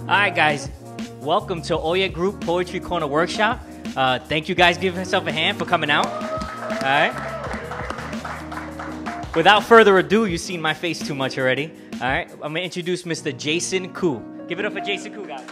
All right, guys. Welcome to Oya Group Poetry Corner Workshop. Thank you guys. Give yourself a hand for coming out. All right. Without further ado, you've seen my face too much already. All right. I'm going to introduce Mr. Jason Koo. Give it up for Jason Koo, guys.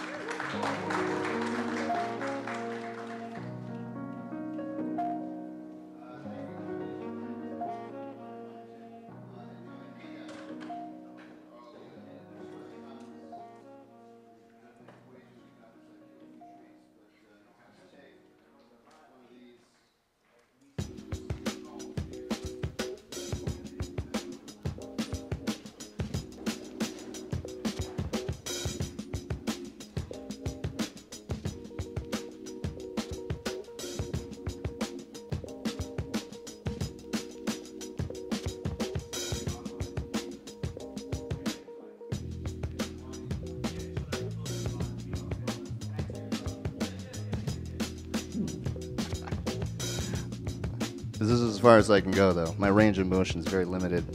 This is as far as I can go, though. My range of motion is very limited.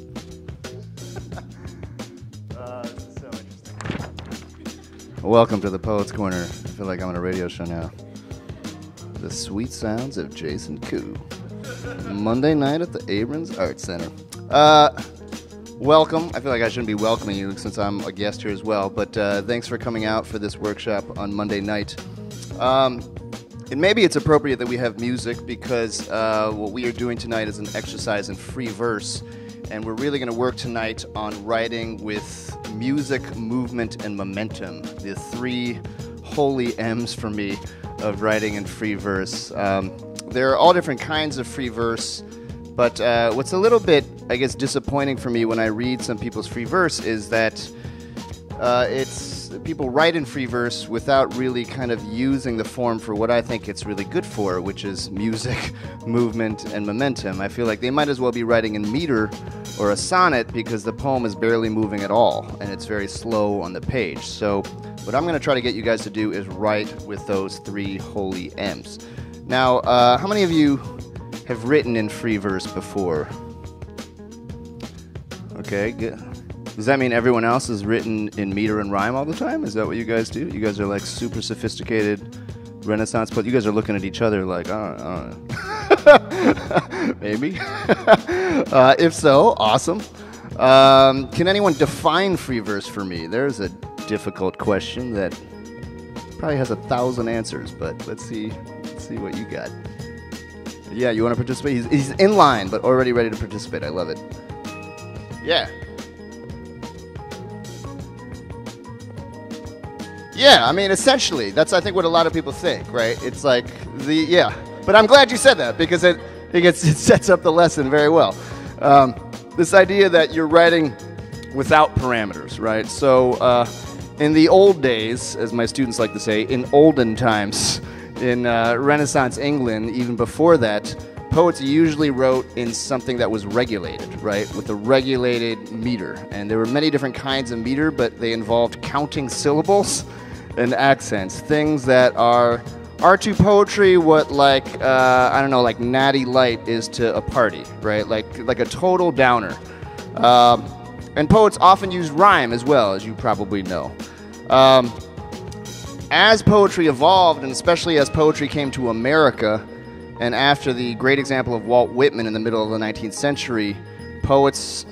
This is so interesting. Welcome to the Poets Corner. I feel like I'm on a radio show now. The sweet sounds of Jason Koo. Monday night at the Abrons Art Center. Welcome. I feel like I shouldn't be welcoming you since I'm a guest here as well, but thanks for coming out for this workshop on Monday night. And maybe it's appropriate that we have music because what we are doing tonight is an exercise in free verse, and we're really going to work tonight on writing with music, movement, and momentum, the three holy M's for me of writing in free verse. There are all different kinds of free verse, but what's a little bit, I guess, disappointing for me when I read some people's free verse is that people write in free verse without really kind of using the form for what I think it's really good for, which is music, movement, and momentum. I feel like they might as well be writing in meter or a sonnet because the poem is barely moving at all, and it's very slow on the page. So what I'm going to try to get you guys to do is write with those three holy M's. Now, how many of you have written in free verse before? Okay, good. Does that mean everyone else has written in meter and rhyme all the time? Is that what you guys do? You guys are like super sophisticated Renaissance poets. You guys are looking at each other like, I don't know. Maybe. If so, awesome. Can anyone define free verse for me? There's a difficult question that probably has 1,000 answers, but let's see what you got. Yeah, you want to participate? He's in line, but already ready to participate. I love it. Yeah. Yeah, I mean, essentially, that's, I think, what a lot of people think, right? It's like, but I'm glad you said that, because it sets up the lesson very well. This idea that you're writing without parameters, right? So, in the old days, as my students like to say, in olden times, in Renaissance England, even before that, poets usually wrote in something that was regulated, right, with a regulated meter. And there were many different kinds of meter, but they involved counting syllables and accents, things that are to poetry what, like, I don't know, like Natty Light is to a party, right, like a total downer. And poets often use rhyme as well, as you probably know. As poetry evolved, and especially as poetry came to America, and after the great example of Walt Whitman in the middle of the 19th century, poets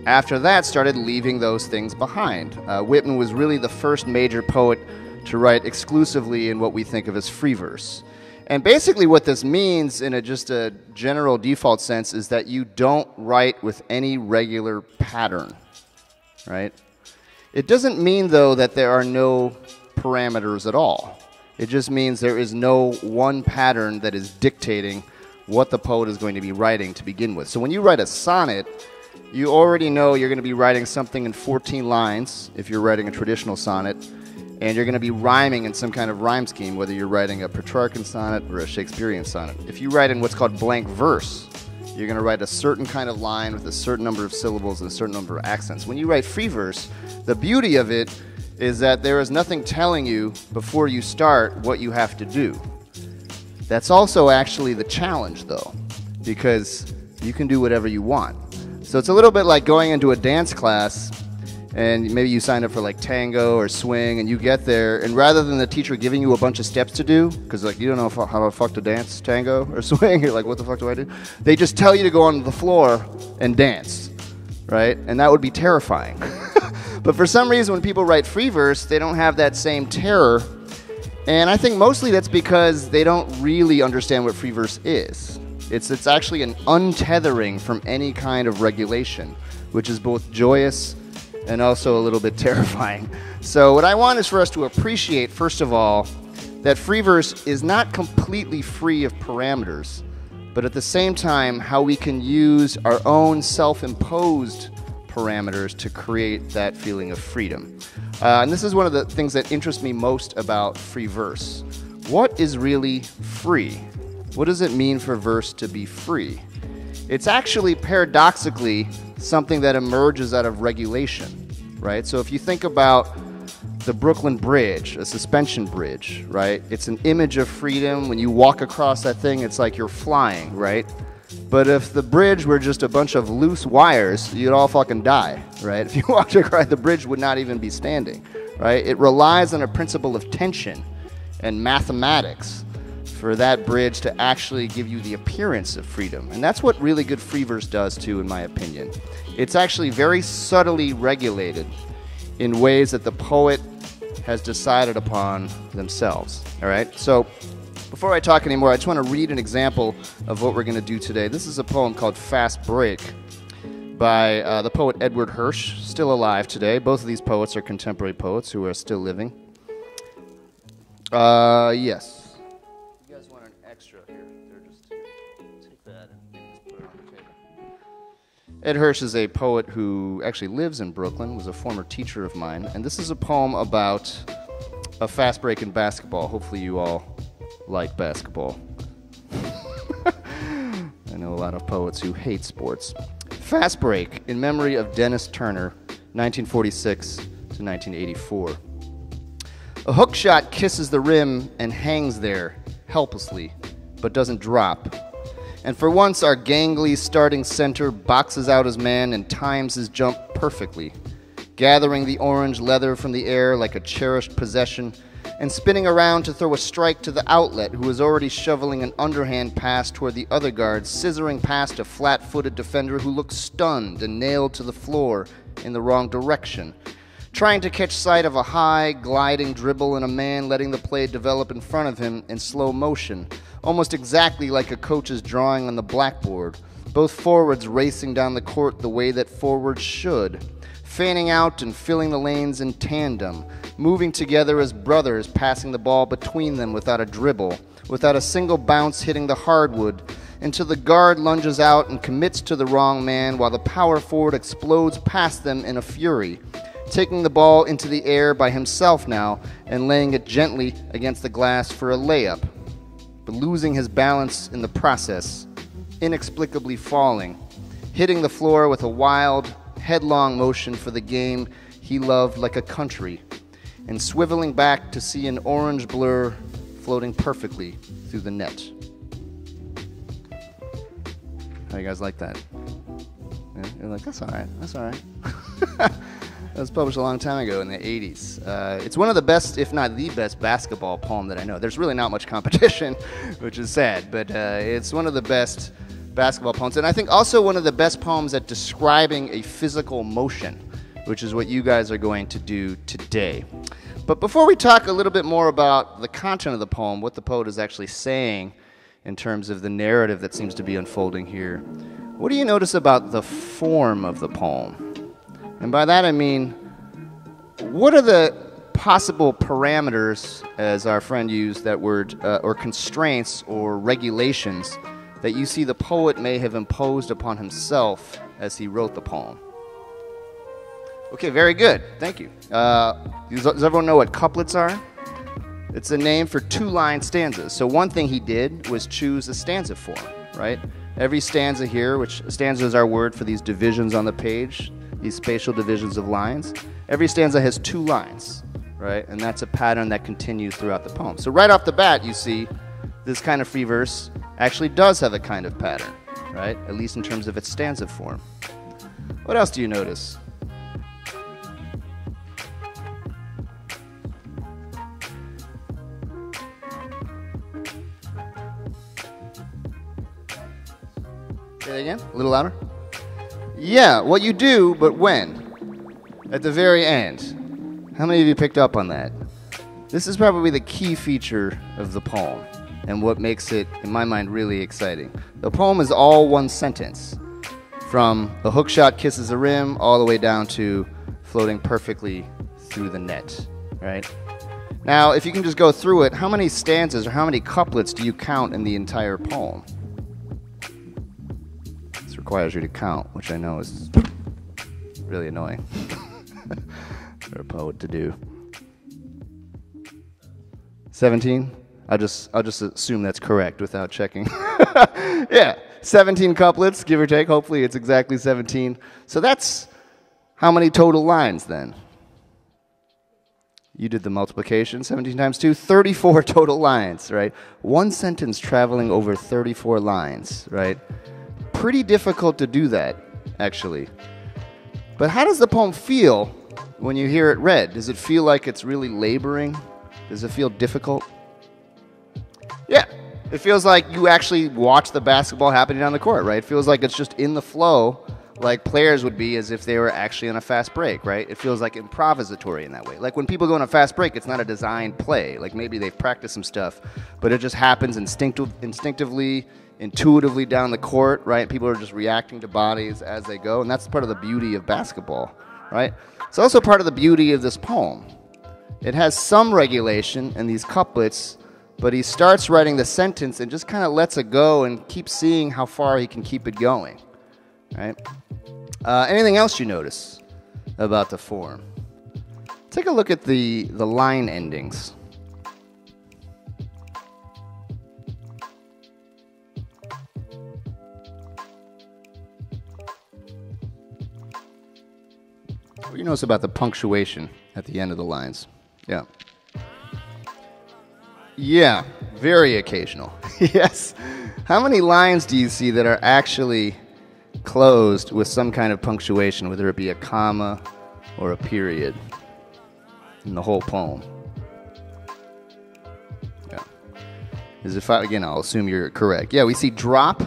after that started leaving those things behind. Whitman was really the first major poet to write exclusively in what we think of as free verse. And basically what this means in just a general default sense is that you don't write with any regular pattern, right? It doesn't mean, though, that there are no parameters at all. It just means there is no one pattern that is dictating what the poet is going to be writing to begin with. So when you write a sonnet, you already know you're going to be writing something in 14 lines, if you're writing a traditional sonnet, and you're going to be rhyming in some kind of rhyme scheme, whether you're writing a Petrarchan sonnet or a Shakespearean sonnet. If you write in what's called blank verse, you're going to write a certain kind of line with a certain number of syllables and a certain number of accents. When you write free verse, the beauty of it is that there is nothing telling you before you start what you have to do. That's also actually the challenge, though, because you can do whatever you want. So it's a little bit like going into a dance class and maybe you sign up for like tango or swing, and you get there, and rather than the teacher giving you a bunch of steps to do, because like you don't know how the fuck to dance tango or swing, you're like, what the fuck do I do? They just tell you to go onto the floor and dance, right? And that would be terrifying. But for some reason, when people write free verse, they don't have that same terror. And I think mostly that's because they don't really understand what free verse is. It's actually an untethering from any kind of regulation, which is both joyous and also a little bit terrifying. So what I want is for us to appreciate, first of all, that free verse is not completely free of parameters, but at the same time, how we can use our own self-imposed parameters to create that feeling of freedom. And this is one of the things that interests me most about free verse. What is really free? What does it mean for verse to be free? It's actually paradoxically something that emerges out of regulation, right? So if you think about the Brooklyn Bridge, a suspension bridge, right? It's an image of freedom. When you walk across that thing, it's like you're flying, right? But if the bridge were just a bunch of loose wires, you'd all fucking die, right? If you walked across, the bridge would not even be standing, right? It relies on a principle of tension and mathematics for that bridge to actually give you the appearance of freedom. And that's what really good free verse does too, in my opinion. It's actually very subtly regulated in ways that the poet has decided upon themselves, all right? So before I talk anymore, I just want to read an example of what we're going to do today. This is a poem called Fast Break by the poet Edward Hirsch, still alive today. Both of these poets are contemporary poets who are still living. Yes. You guys want an extra here? They're just here. Take that and just put it on the table. Ed Hirsch is a poet who actually lives in Brooklyn, was a former teacher of mine, and this is a poem about a fast break in basketball. Hopefully you all like basketball. I know a lot of poets who hate sports. Fast Break, in memory of Dennis Turner, 1946 to 1984. A hook shot kisses the rim and hangs there, helplessly, but doesn't drop. And for once, our gangly starting center boxes out his man and times his jump perfectly, gathering the orange leather from the air like a cherished possession, and spinning around to throw a strike to the outlet who was already shoveling an underhand pass toward the other guard, scissoring past a flat-footed defender who looked stunned and nailed to the floor in the wrong direction, trying to catch sight of a high, gliding dribble and a man letting the play develop in front of him in slow motion, almost exactly like a coach's drawing on the blackboard, both forwards racing down the court the way that forwards should, fanning out and filling the lanes in tandem, moving together as brothers, passing the ball between them without a dribble, without a single bounce hitting the hardwood, until the guard lunges out and commits to the wrong man while the power forward explodes past them in a fury, taking the ball into the air by himself now and laying it gently against the glass for a layup, but losing his balance in the process, inexplicably falling, hitting the floor with a wild, headlong motion for the game he loved like a country, and swiveling back to see an orange blur floating perfectly through the net. How you guys like that? Yeah, you're like, that's all right, that's all right. That was published a long time ago in the 80s. It's one of the best, if not the best, basketball poem that I know. There's really not much competition, which is sad, but it's one of the best basketball poems, and I think also one of the best poems at describing a physical motion, which is what you guys are going to do today. But before we talk a little bit more about the content of the poem, what the poet is actually saying in terms of the narrative that seems to be unfolding here, what do you notice about the form of the poem? And by that I mean, what are the possible parameters, as our friend used that word, or constraints or regulations that you see the poet may have imposed upon himself as he wrote the poem? Okay, very good. Thank you. Does everyone know what couplets are? It's a name for two-line stanzas. So one thing he did was choose a stanza form, right? Every stanza here, which stanza is our word for these divisions on the page, these spatial divisions of lines. Every stanza has two lines, right? And that's a pattern that continues throughout the poem. So right off the bat, you see this kind of free verse actually does have a kind of pattern, right? At least in terms of its stanza form. What else do you notice? Say that again, a little louder. Yeah, what you do, but when? At the very end. How many of you picked up on that? This is probably the key feature of the poem, and what makes it, in my mind, really exciting. The poem is all one sentence, from the hook shot kisses the rim all the way down to floating perfectly through the net, right? Now, if you can just go through it, how many stanzas or how many couplets do you count in the entire poem? This requires you to count, which I know is really annoying for a poet to do. 17? I'll just assume that's correct without checking. Yeah, 17 couplets, give or take. Hopefully it's exactly 17. So that's how many total lines then? You did the multiplication, 17 times 2, 34 total lines, right? One sentence traveling over 34 lines, right? Pretty difficult to do that, actually. But how does the poem feel when you hear it read? Does it feel like it's really laboring? Does it feel difficult? Yeah, it feels like you actually watch the basketball happening on the court, right? It feels like it's just in the flow, like players would be as if they were actually on a fast break, right? It feels like improvisatory in that way. Like when people go on a fast break, it's not a designed play. Like maybe they've practiced some stuff, but it just happens instinctively, intuitively down the court, right? People are just reacting to bodies as they go, and that's part of the beauty of basketball, right? It's also part of the beauty of this poem. It has some regulation in these couplets, but he starts writing the sentence and just kind of lets it go and keeps seeing how far he can keep it going, right? Anything else you notice about the form? Take a look at the line endings. What do you notice about the punctuation at the end of the lines? Yeah. Yeah, very occasional. Yes. How many lines do you see that are actually closed with some kind of punctuation, whether it be a comma or a period in the whole poem? Yeah. Again, I'll assume you're correct. Yeah, we see drop,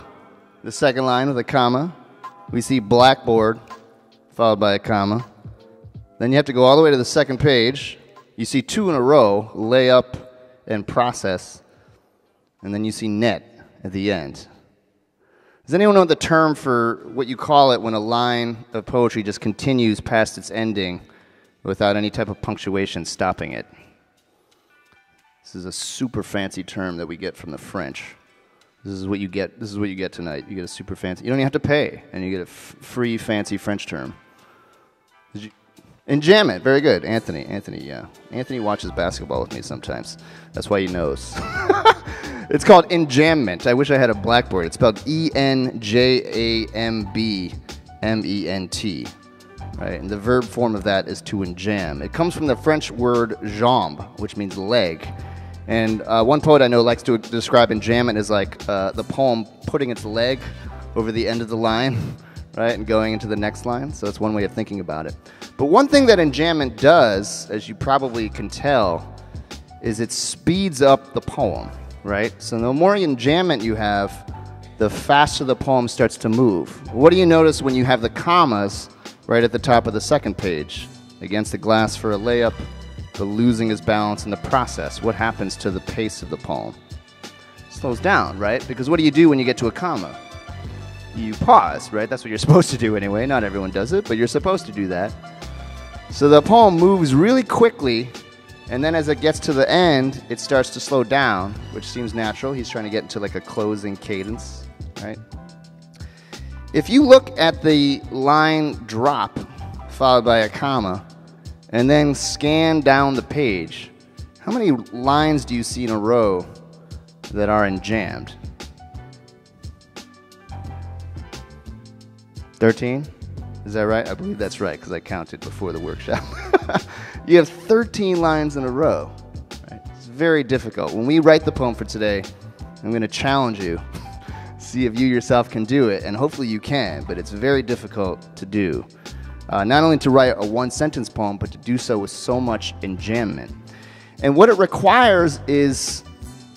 the second line with a comma. We see blackboard, followed by a comma. Then you have to go all the way to the second page. You see two in a row, lay up and process. And then you see net at the end. Does anyone know the term for what you call it when a line of poetry just continues past its ending without any type of punctuation stopping it? This is a super fancy term that we get from the French. This is what you get. This is what you get tonight. You get a super fancy. You don't even have to pay, and you get a free fancy French term. Enjambment, very good. Anthony, yeah. Anthony watches basketball with me sometimes. That's why he knows. It's called enjambment. I wish I had a blackboard. It's spelled E-N-J-A-M-B-M-E-N-T. Right? And the verb form of that is to enjamb. It comes from the French word jambe, which means leg. And one poet I know likes to describe enjambment as like the poem putting its leg over the end of the line, right, and going into the next line. So that's one way of thinking about it. But one thing that enjambment does, as you probably can tell, is it speeds up the poem, right? So the more enjambment you have, the faster the poem starts to move. What do you notice when you have the commas right at the top of the second page? Against the glass for a layup, the losing his balance in the process. What happens to the pace of the poem? It slows down, right? Because what do you do when you get to a comma? You pause, right? That's what you're supposed to do anyway. Not everyone does it, but you're supposed to do that. So the poem moves really quickly, and then as it gets to the end, it starts to slow down, which seems natural. He's trying to get into like a closing cadence, right? If you look at the line drop, followed by a comma, and then scan down the page, how many lines do you see in a row that are enjambed? 13? Is that right? I believe that's right, because I counted before the workshop. You have 13 lines in a row. Right? It's very difficult. When we write the poem for today, I'm going to challenge you. See if you yourself can do it, and hopefully you can, but it's very difficult to do. Not only to write a one-sentence poem, but to do so with so much enjambment. And what it requires is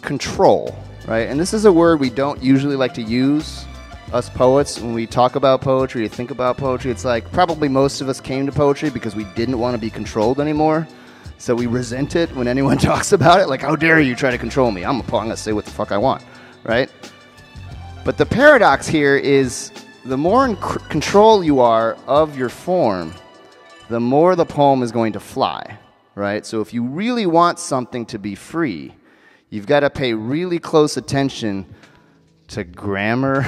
control, right? And this is a word we don't usually like to use us poets, when we talk about poetry or think about poetry, it's like probably most of us came to poetry because we didn't want to be controlled anymore. So we resent it when anyone talks about it. Like, how dare you try to control me? I'm going to say what the fuck I want, right? But the paradox here is the more in control you are of your form, the more the poem is going to fly, right? So if you really want something to be free, you've got to pay really close attention to grammar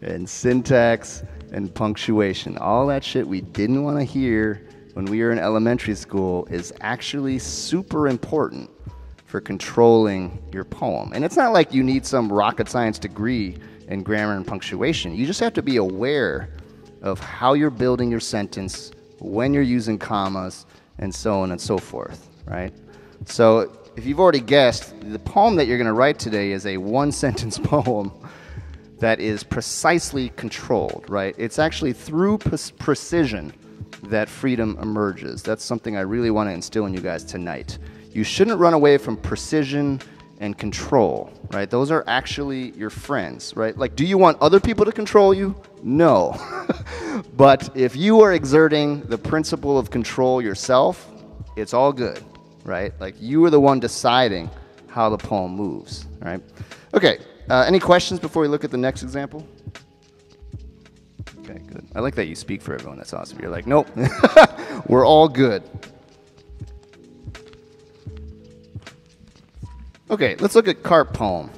and syntax and punctuation. All that shit we didn't want to hear when we were in elementary school is actually super important for controlling your poem. And it's not like you need some rocket science degree in grammar and punctuation. You just have to be aware of how you're building your sentence, when you're using commas, and so on and so forth, right? So if you've already guessed, the poem that you're going to write today is a one-sentence poem that is precisely controlled, right? It's actually through precision that freedom emerges. That's something I really want to instill in you guys tonight. You shouldn't run away from precision and control, right? Those are actually your friends, right? Like, do you want other people to control you? No. But if you are exerting the principle of control yourself, it's all good, right? Like, you are the one deciding how the poem moves, right? Okay, any questions before we look at the next example? Okay, good. I like that you speak for everyone. That's awesome. You're like, nope, we're all good. Okay, let's look at Carp Poem.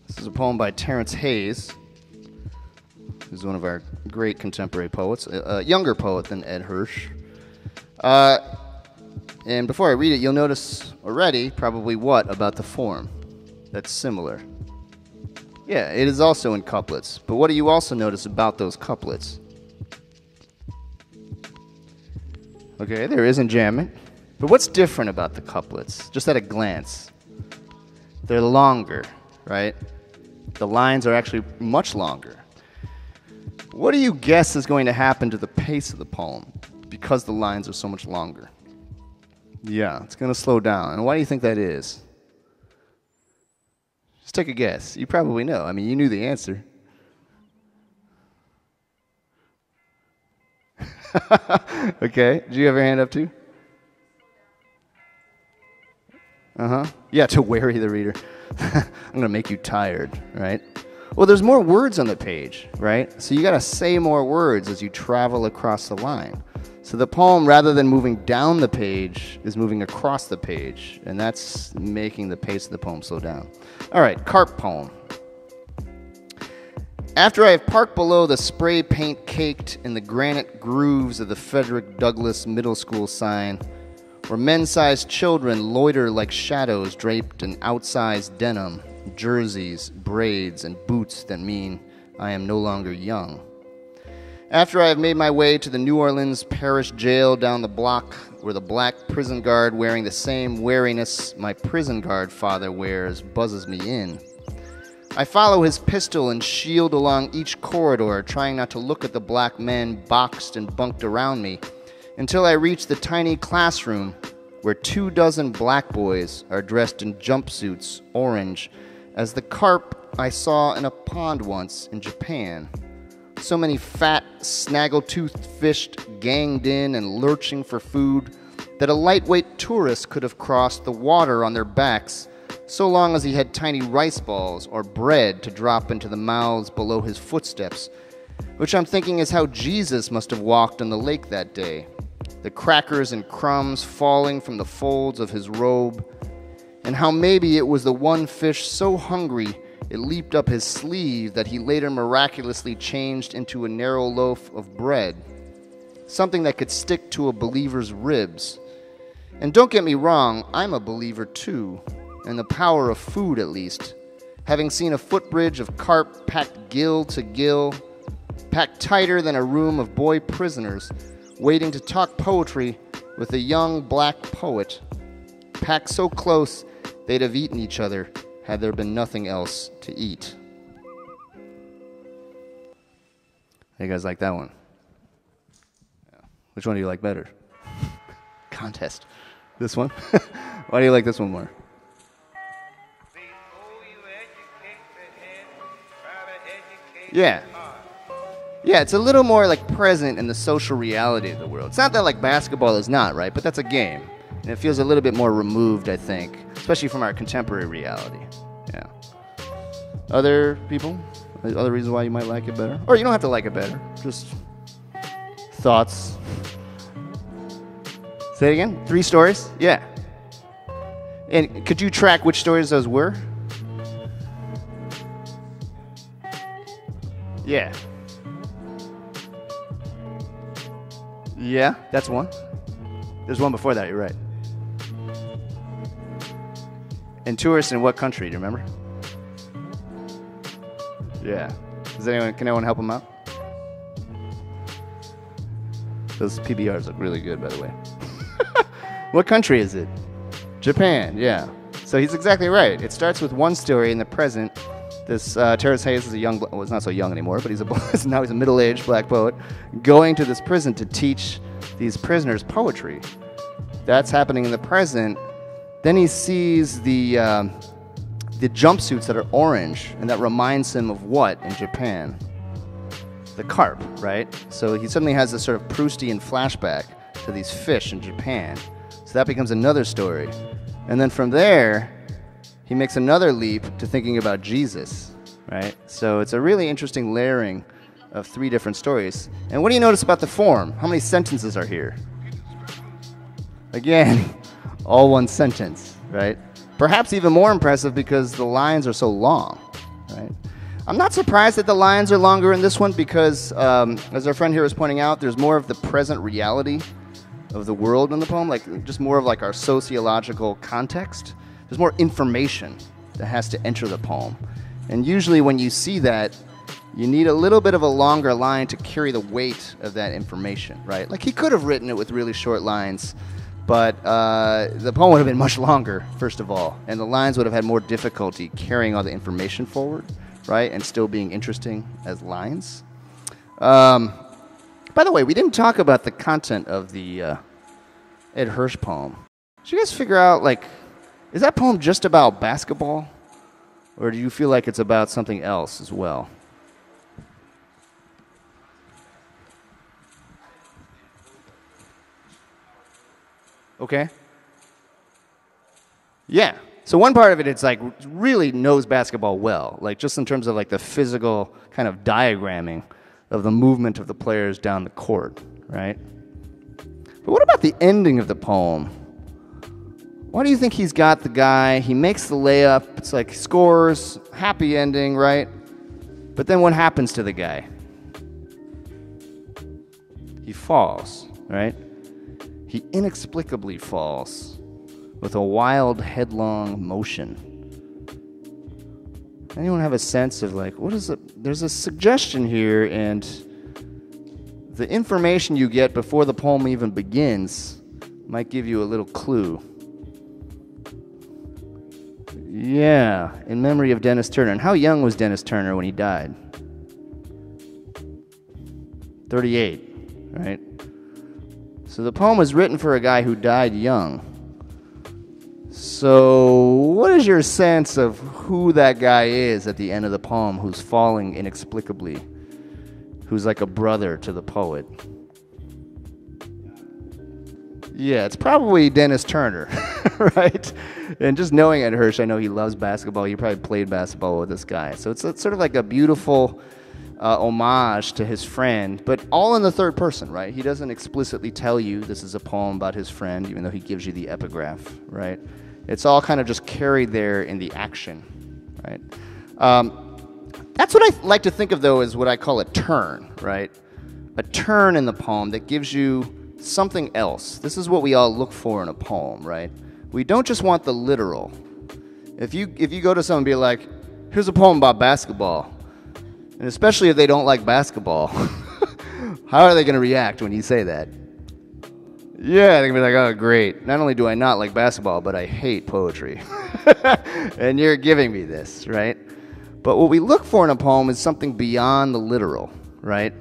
This is a poem by Terence Hayes, who's one of our great contemporary poets, a younger poet than Ed Hirsch. And before I read it, you'll notice already probably what about the form that's similar. Yeah, it is also in couplets. But what do you also notice about those couplets? Okay, there is enjambment. But what's different about the couplets, just at a glance? They're longer, right? The lines are actually much longer. What do you guess is going to happen to the pace of the poem because the lines are so much longer? Yeah, it's going to slow down. And why do you think that is? Just take a guess. You probably know. I mean, you knew the answer. Okay. Did you have your hand up too? Yeah, to weary the reader. I'm going to make you tired, right? Well, there's more words on the page, right? So you got to say more words as you travel across the line. So the poem, rather than moving down the page, is moving across the page, and that's making the pace of the poem slow down. All right, Carp Poem. After I have parked below the spray paint caked in the granite grooves of the Frederick Douglass Middle School sign, where men-sized children loiter like shadows draped in outsized denim, jerseys, braids, and boots that mean I am no longer young. After I have made my way to the New Orleans Parish Jail down the block, where the black prison guard wearing the same wariness my prison guard father wears buzzes me in, I follow his pistol and shield along each corridor, trying not to look at the black men boxed and bunked around me, until I reach the tiny classroom where 24 black boys are dressed in jumpsuits, orange, as the carp I saw in a pond once in Japan. So many fat, snaggle-toothed fish ganged in and lurching for food that a lightweight tourist could have crossed the water on their backs, so long as he had tiny rice balls or bread to drop into the mouths below his footsteps, which I'm thinking is how Jesus must have walked on the lake that day, the crackers and crumbs falling from the folds of his robe, and how maybe it was the one fish so hungry it leaped up his sleeve that he later miraculously changed into a narrow loaf of bread, something that could stick to a believer's ribs. And don't get me wrong, I'm a believer too, in the power of food at least, having seen a footbridge of carp packed gill to gill, packed tighter than a room of boy prisoners, waiting to talk poetry with a young black poet, packed so close they'd have eaten each other had there been nothing else to eat. How you guys like that one? Yeah. Which one do you like better? Contest. This one? Why do you like this one more? Yeah. Yeah, it's a little more like present in the social reality of the world. It's not that like basketball is not, right? But that's a game. And it feels a little bit more removed, I think, especially from our contemporary reality. Yeah. Other people? Other reasons why you might like it better? Or you don't have to like it better. Just thoughts. Say it again? 3 stories? Yeah. And could you track which stories those were? Yeah. Yeah, that's one. There's one before that, you're right. And tourists in what country, do you remember? Yeah. Can anyone help them out? Those PBRs look really good, by the way. What country is it? Japan, yeah. So he's exactly right. It starts with one story in the present. This Terrace Hayes is a young, well, he's not so young anymore, but now he's a middle-aged black poet going to this prison to teach these prisoners poetry. That's happening in the present. Then he sees the jumpsuits that are orange, and that reminds him of what in Japan? The carp, right? So he suddenly has this sort of Proustian flashback to these fish in Japan. So that becomes another story. And then from there, he makes another leap to thinking about Jesus, right? So it's a really interesting layering of 3 different stories. And what do you notice about the form? How many sentences are here? Again, all one sentence, right? Perhaps even more impressive because the lines are so long, right? I'm not surprised that the lines are longer in this one because, as our friend here was pointing out, there's more of the present reality of the world in the poem, like just more of like our sociological context. There's more information that has to enter the poem. And usually when you see that, you need a little bit of a longer line to carry the weight of that information, right? Like he could have written it with really short lines, but the poem would have been much longer, first of all, and the lines would have had more difficulty carrying all the information forward, right, and still being interesting as lines. By the way, we didn't talk about the content of the Ed Hirsch poem. Did you guys figure out, like, is that poem just about basketball? Or do you feel like it's about something else as well? Okay. Yeah. So one part of it, it's like really knows basketball well, like just in terms of like the physical kind of diagramming of the movement of the players down the court, right? But what about the ending of the poem? Why do you think he's got the guy, he makes the layup, it's like scores, happy ending, right? But then what happens to the guy? He falls, right? He inexplicably falls with a wild, headlong motion. Anyone have a sense of like, what is it? There's a suggestion here, and the information you get before the poem even begins might give you a little clue. Yeah, in memory of Dennis Turner. And how young was Dennis Turner when he died? 38, right? So the poem was written for a guy who died young. So what is your sense of who that guy is at the end of the poem who's falling inexplicably, who's like a brother to the poet? Yeah, it's probably Dennis Turner, right? And just knowing Ed Hirsch, I know he loves basketball. He probably played basketball with this guy. So it's sort of like a beautiful homage to his friend, but all in the third person, right? He doesn't explicitly tell you this is a poem about his friend, even though he gives you the epigraph, right? It's all kind of just carried there in the action, right? That's what I like to think of, though, as what I call a turn, right? A turn in the poem that gives you something else. This is what we all look for in a poem, right? We don't just want the literal. If you go to someone and be like, here's a poem about basketball, and especially if they don't like basketball, how are they going to react when you say that? Yeah, they're going to be like, oh, great. Not only do I not like basketball, but I hate poetry. And you're giving me this, right? But what we look for in a poem is something beyond the literal, right?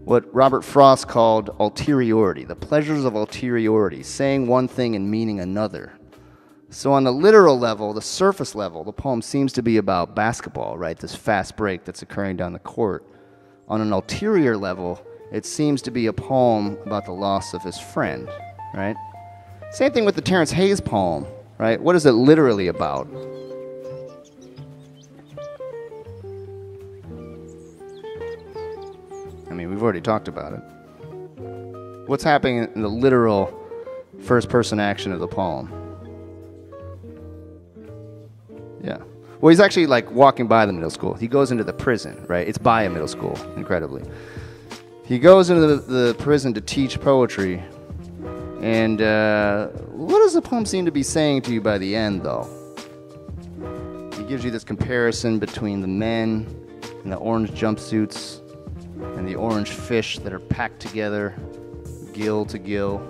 What Robert Frost called ulteriority, the pleasures of ulteriority, saying one thing and meaning another, So on the literal level, the surface level, the poem seems to be about basketball, right? This fast break that's occurring down the court. On an ulterior level, it seems to be a poem about the loss of his friend, right? Same thing with the Terence Hayes poem, right? What is it literally about? I mean, we've already talked about it. What's happening in the literal first-person action of the poem? Yeah. Well, he's actually like walking by the middle school. He goes into the prison, right? It's by a middle school, incredibly. He goes into the prison to teach poetry. And what does the poem seem to be saying to you by the end, though? He gives you this comparison between the men in the orange jumpsuits and the orange fish that are packed together, gill to gill,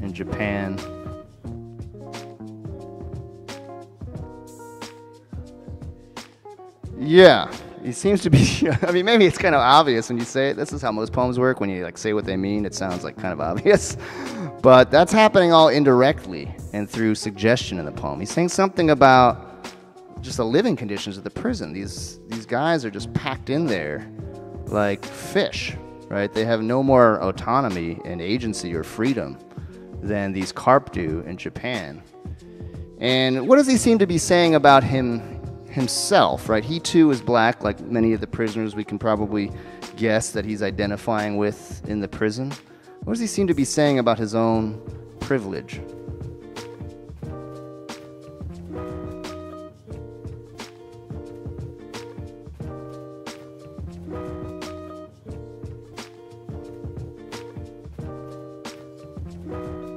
in Japan. Yeah, he seems to be, I mean, maybe it's kind of obvious when you say it. This is how most poems work. When you like say what they mean, it sounds like kind of obvious. But that's happening all indirectly and through suggestion in the poem. He's saying something about just the living conditions of the prison. These guys are just packed in there like fish, right? They have no more autonomy and agency or freedom than these carp do in Japan. And what does he seem to be saying about himself, right? He too is black, like many of the prisoners we can probably guess that he's identifying with in the prison. What does he seem to be saying about his own privilege?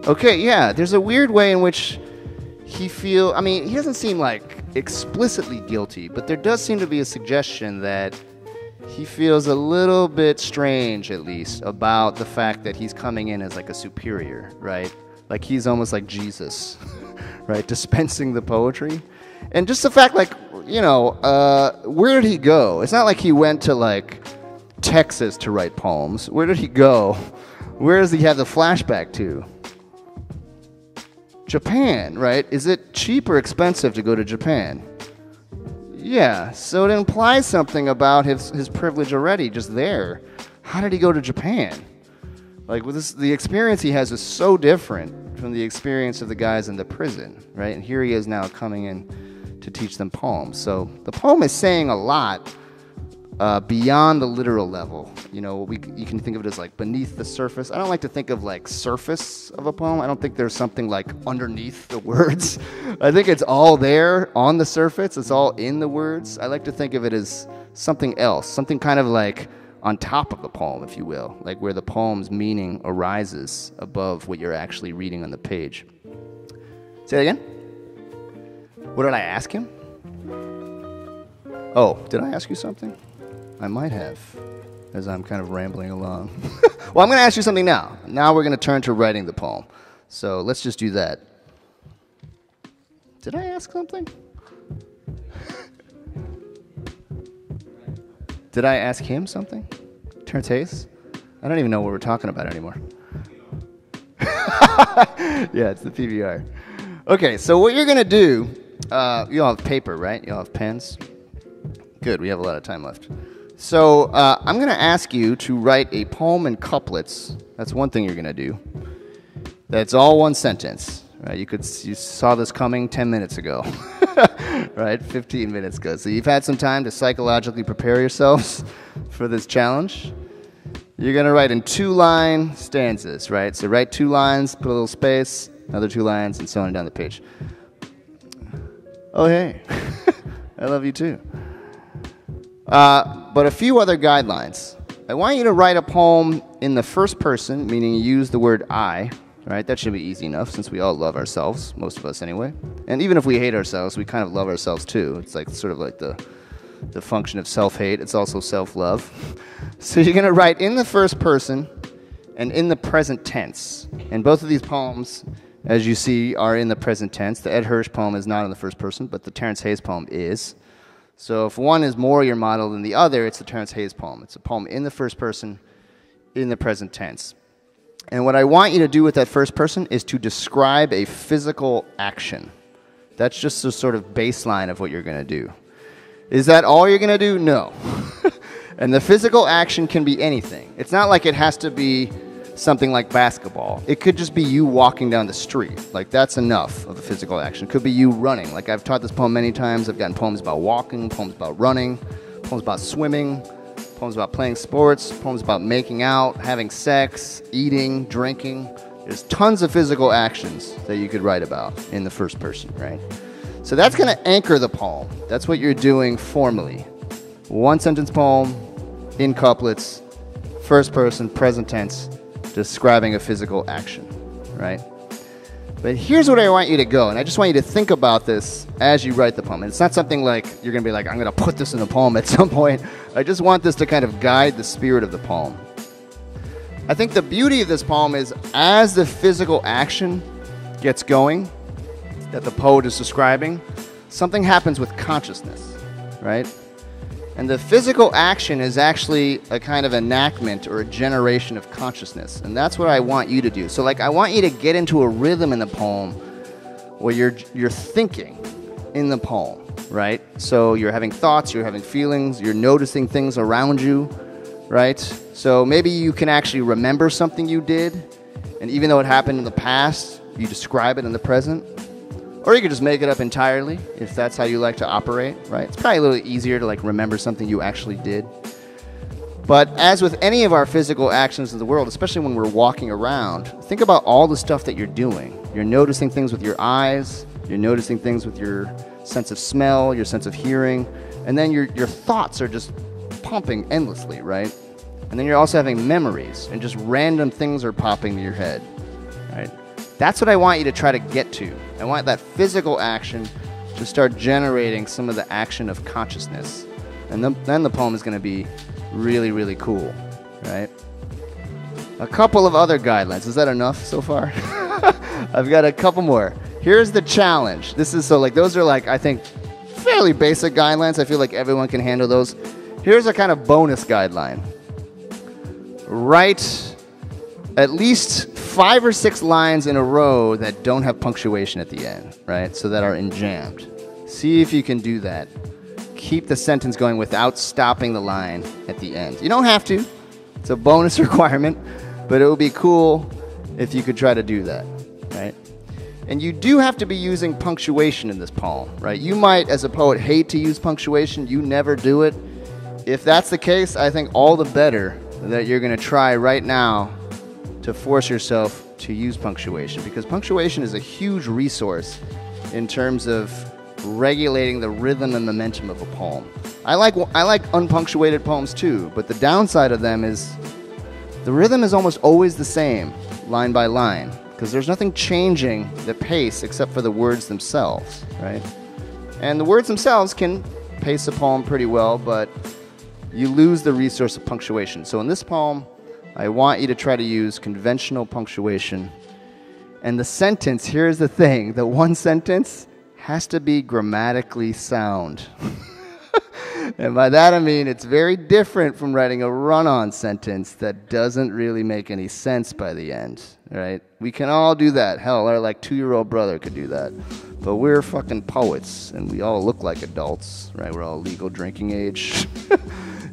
Okay, yeah, there's a weird way in which he doesn't seem like explicitly guilty, but there does seem to be a suggestion that he feels a little bit strange, at least, about the fact that he's coming in as like a superior, right? Like he's almost like Jesus, right? Dispensing the poetry. And just the fact, like, you know, where did he go? It's not like he went to like Texas to write poems. Where did he go? Where does he have the flashback to? Japan, right? Is it cheap or expensive to go to Japan? Yeah, so it implies something about his privilege already, just there. How did he go to Japan? Like, the experience he has is so different from the experience of the guys in the prison, right? And here he is now coming in to teach them poems. So the poem is saying a lot beyond the literal level. You know, you can think of it as like beneath the surface. I don't like to think of like surface of a poem. I don't think there's something like underneath the words. I think it's all there on the surface. It's all in the words. I like to think of it as something else, something kind of like on top of the poem, if you will, like where the poem's meaning arises above what you're actually reading on the page. Say that again? What did I ask him? Oh, did I ask you something? I might have, as I'm kind of rambling along. Well, I'm going to ask you something now. Now we're going to turn to writing the poem. So let's just do that. Did I ask something? Did I ask him something? Terence Hayes? I don't even know what we're talking about anymore. Yeah, it's the PBR. Okay, so what you're going to do, you all have paper, right? You all have pens? Good, we have a lot of time left. So I'm going to ask you to write a poem in couplets. That's one thing you're going to do. That's all one sentence. Right? You saw this coming 10 minutes ago. Right? 15 minutes ago. So you've had some time to psychologically prepare yourselves for this challenge. You're going to write in 2-line stanzas, right? So write 2 lines, put a little space, another 2 lines, and so on down the page. Oh, hey. I love you too. But a few other guidelines. I want you to write a poem in the first person, meaning you use the word I, right? That should be easy enough since we all love ourselves, most of us anyway. And even if we hate ourselves, we kind of love ourselves too. It's like sort of like the function of self-hate. It's also self-love. So you're going to write in the first person and in the present tense. And both of these poems, as you see, are in the present tense. The Ed Hirsch poem is not in the first person, but the Terence Hayes poem is. So if one is more your model than the other, it's the Terence Hayes poem. It's a poem in the first person, in the present tense. And what I want you to do with that first person is to describe a physical action. That's just the sort of baseline of what you're going to do. Is that all you're going to do? No. And the physical action can be anything. It's not like it has to be something like basketball. It could just be you walking down the street. Like, that's enough of a physical action. It could be you running. Like, I've taught this poem many times. I've gotten poems about walking, poems about running, poems about swimming, poems about playing sports, poems about making out, having sex, eating, drinking. There's tons of physical actions that you could write about in the first person, right? So that's going to anchor the poem. That's what you're doing formally. One sentence poem in couplets, first person, present tense, describing a physical action, right? But here's where I want you to go, and I just want you to think about this as you write the poem. And it's not something like you're going to be like, I'm going to put this in a poem at some point. I just want this to kind of guide the spirit of the poem. I think the beauty of this poem is as the physical action gets going that the poet is describing, something happens with consciousness, right? And the physical action is actually a kind of enactment or a generation of consciousness. And that's what I want you to do. So like, I want you to get into a rhythm in the poem where you're thinking in the poem, right? So you're having thoughts, you're having feelings, you're noticing things around you, right? So maybe you can actually remember something you did, and even though it happened in the past, you describe it in the present. Or you could just make it up entirely, if that's how you like to operate, right? It's probably a little easier to like remember something you actually did. But as with any of our physical actions in the world, especially when we're walking around, think about all the stuff that you're doing. You're noticing things with your eyes, you're noticing things with your sense of smell, your sense of hearing, and then your thoughts are just pumping endlessly, right? And then you're also having memories, and just random things are popping to your head, right? That's what I want you to try to get to. I want that physical action to start generating some of the action of consciousness. And then the poem is going to be really, really cool, right? A couple of other guidelines. Is that enough so far? I've got a couple more. Here's the challenge. This is so like, those are like, I think, fairly basic guidelines. I feel like everyone can handle those. Here's a kind of bonus guideline. Write at least 5 or 6 lines in a row that don't have punctuation at the end, right? So that are enjambed. See if you can do that. Keep the sentence going without stopping the line at the end. You don't have to. It's a bonus requirement, but it would be cool if you could try to do that, right? And you do have to be using punctuation in this poem, right? You might, as a poet, hate to use punctuation. You never do it. If that's the case, I think all the better that you're going to try right now to force yourself to use punctuation, because punctuation is a huge resource in terms of regulating the rhythm and momentum of a poem. I like unpunctuated poems too, but the downside of them is the rhythm is almost always the same, line by line, because there's nothing changing the pace except for the words themselves, right? And the words themselves can pace a poem pretty well, but you lose the resource of punctuation. So in this poem, I want you to try to use conventional punctuation. And the sentence, here's the thing, the one sentence has to be grammatically sound. And by that I mean it's very different from writing a run-on sentence that doesn't really make any sense by the end, right? We can all do that. Hell, our like 2-year-old brother could do that. But we're fucking poets, and we all look like adults, right? We're all legal drinking age.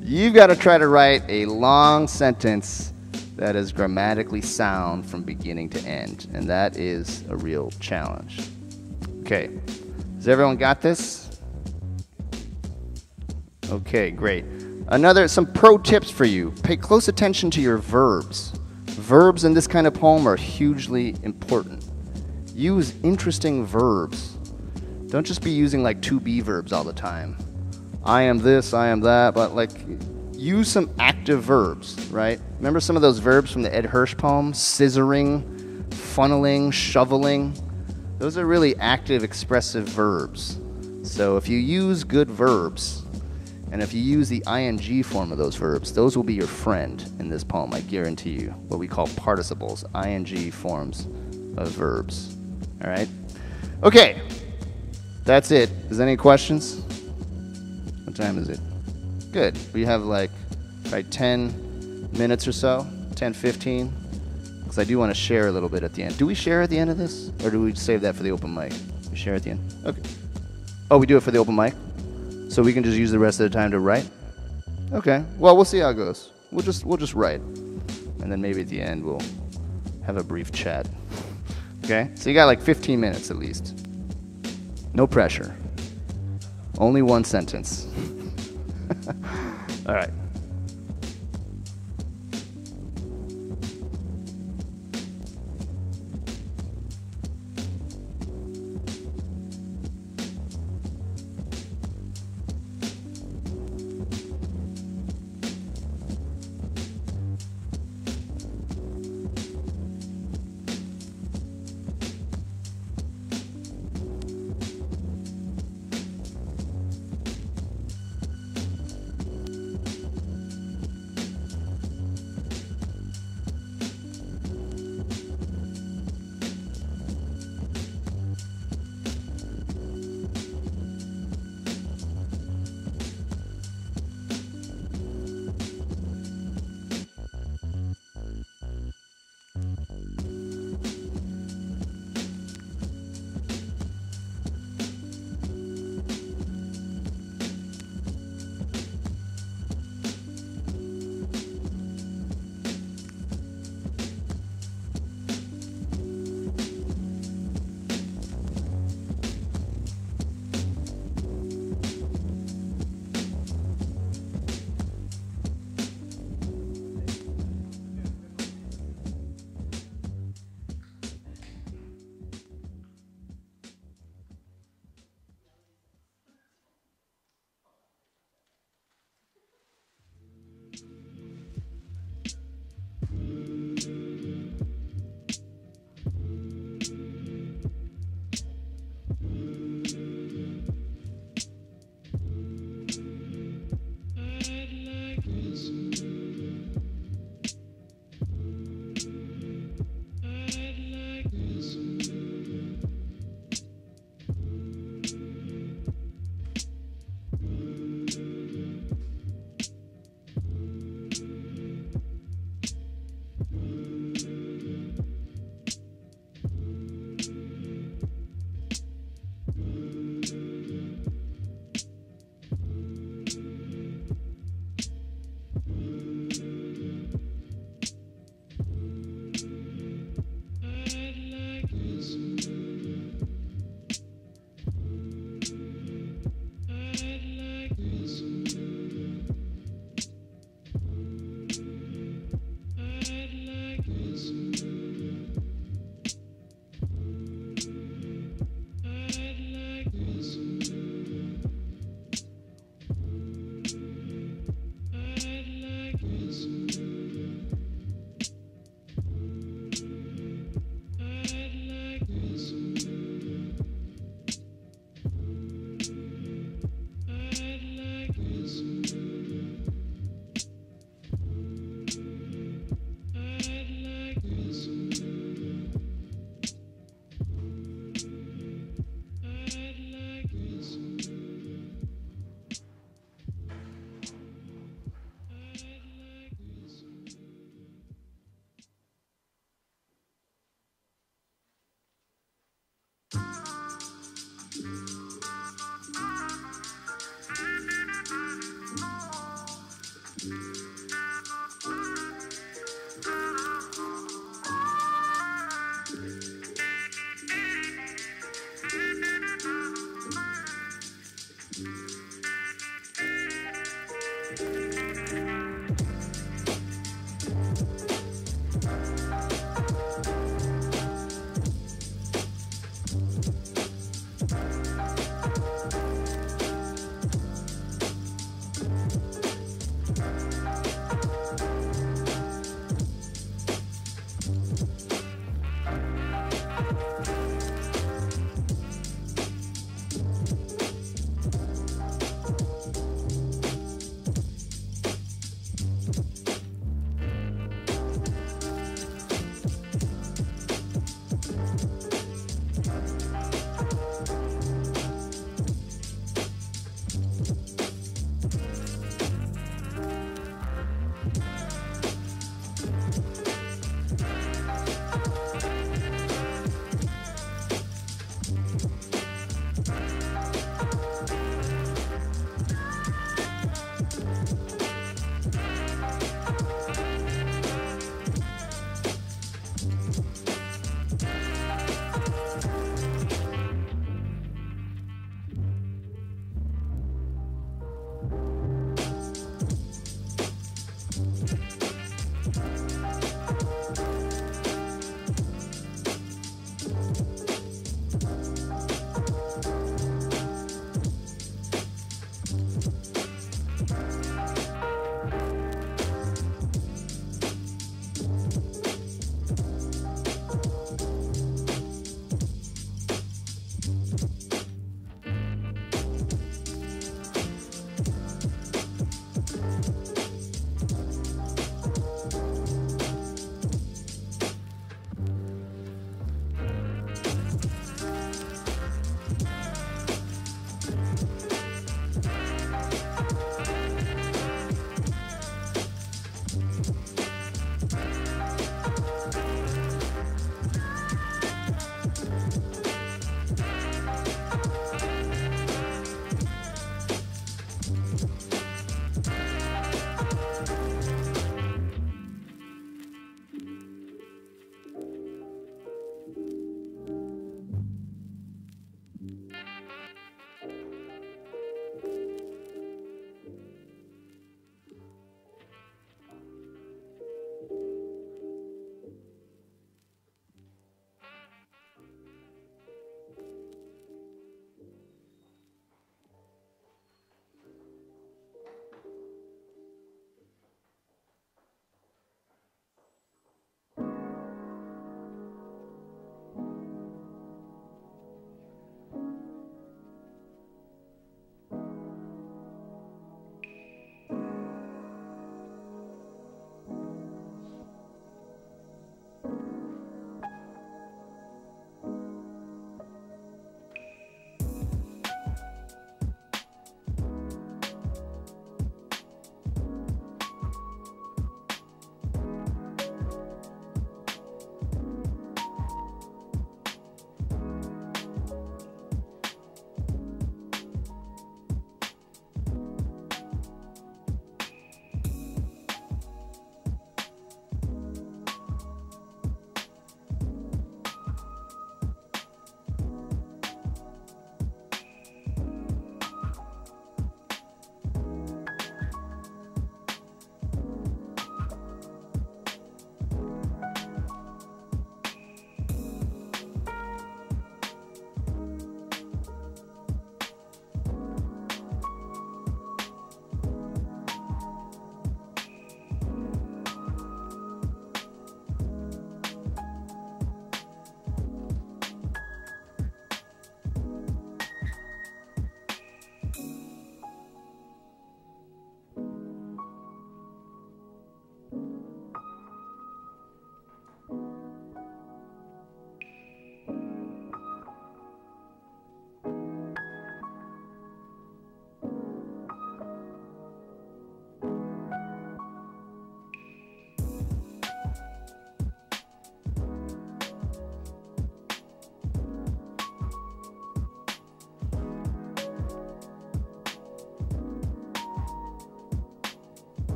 You've got to try to write a long sentence that is grammatically sound from beginning to end, and that is a real challenge. Okay, has everyone got this? Okay, great. Some pro tips for you. Pay close attention to your verbs. Verbs in this kind of poem are hugely important. Use interesting verbs. Don't just be using like to-be verbs all the time. I am this, I am that, but like use some active verbs, right? Remember some of those verbs from the Ed Hirsch poem? Scissoring, funneling, shoveling. Those are really active, expressive verbs. So if you use good verbs, and if you use the ing form of those verbs, those will be your friend in this poem, I guarantee you. What we call participles, ing forms of verbs. All right? Okay, that's it. Is there any questions? What time is it? Good. We have like 10 minutes or so, 10, 15. because I do want to share a little bit at the end. Do we share at the end of this, or do we save that for the open mic? We share at the end. Okay. Oh, we do it for the open mic, so we can just use the rest of the time to write. Okay. Well, we'll see how it goes. We'll just write, and then maybe at the end we'll have a brief chat. Okay. So you got like 15 minutes at least. No pressure. Only one sentence. All right.